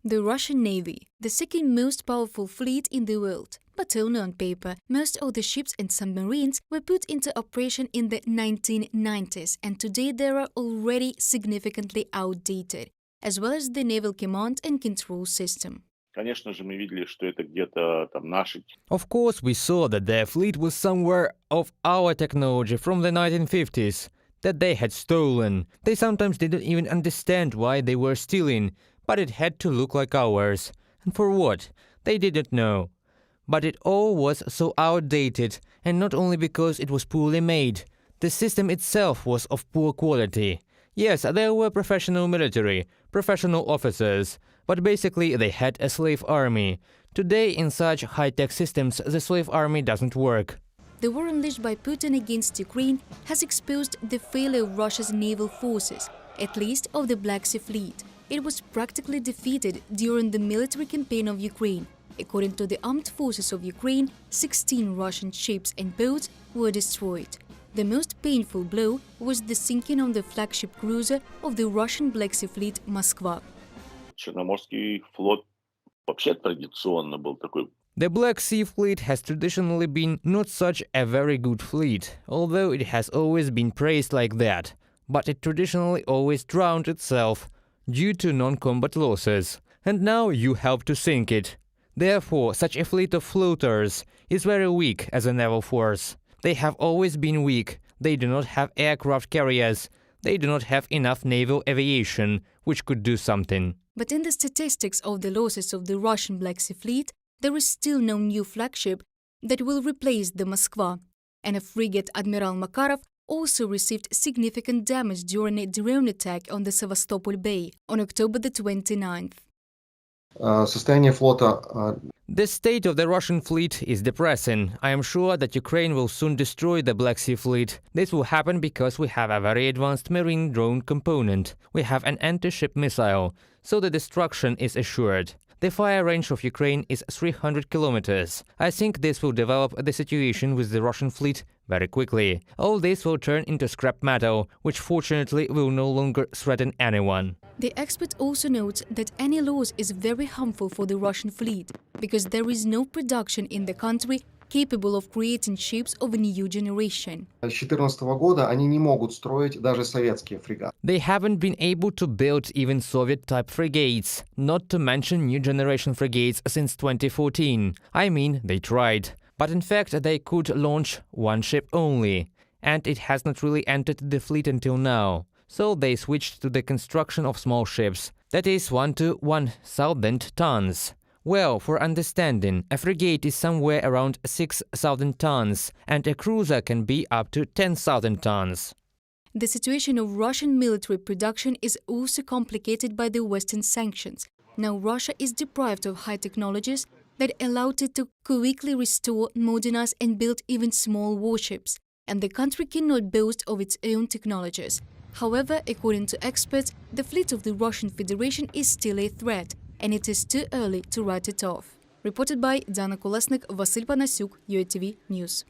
The Russian Navy, the second most powerful fleet in the world, but only on paper. Most of the ships and submarines were put into operation in the 1990s, and today they are already significantly outdated, as well as the naval command and control system. Of course, we saw that their fleet was somewhere of our technology from the 1950s, that they had stolen. They sometimes didn't even understand why they were stealing, but it had to look like ours. And for what? They didn't know. But it all was so outdated, and not only because it was poorly made. The system itself was of poor quality. Yes, there were professional military, professional officers, but basically they had a slave army. Today, in such high-tech systems, the slave army doesn't work. The war unleashed by Putin against Ukraine has exposed the failure of Russia's naval forces, at least of the Black Sea Fleet. It was practically defeated during the military campaign of Ukraine. According to the armed forces of Ukraine, 16 Russian ships and boats were destroyed. The most painful blow was the sinking of the flagship cruiser of the Russian Black Sea Fleet Moskva. The Black Sea Fleet has traditionally been not such a very good fleet, although it has always been praised like that. But it traditionally always drowned itself due to non-combat losses. And now you help to sink it. Therefore, such a fleet of floaters is very weak as a naval force. They have always been weak. They do not have aircraft carriers. They do not have enough naval aviation, which could do something. But in the statistics of the losses of the Russian Black Sea Fleet, there is still no new flagship that will replace the Moskva. And a frigate Admiral Makarov also received significant damage during a drone attack on the Sevastopol Bay on October the 29th. The state of the Russian fleet is depressing. I am sure that Ukraine will soon destroy the Black Sea Fleet. This will happen because we have a very advanced marine drone component. We have an anti-ship missile, so the destruction is assured. The fire range of Ukraine is 300 kilometers. I think this will develop the situation with the Russian fleet very quickly. All this will turn into scrap metal, which fortunately will no longer threaten anyone. The expert also notes that any loss is very harmful for the Russian fleet, because there is no production in the country capable of creating ships of a new generation. They haven't been able to build even Soviet-type frigates, not to mention new generation frigates since 2014. I mean, they tried. But in fact, they could launch one ship only, and it has not really entered the fleet until now. So they switched to the construction of small ships, that is 1 to 1,000 tons. Well, for understanding, a frigate is somewhere around 6,000 tons, and a cruiser can be up to 10,000 tons. The situation of Russian military production is also complicated by the Western sanctions. Now Russia is deprived of high technologies that allowed it to quickly restore, modernize and build even small warships, and the country cannot boast of its own technologies. However, according to experts, the fleet of the Russian Federation is still a threat, and it is too early to write it off. Reported by Dana Kolesnik, Vasil Panasiuk, UATV News.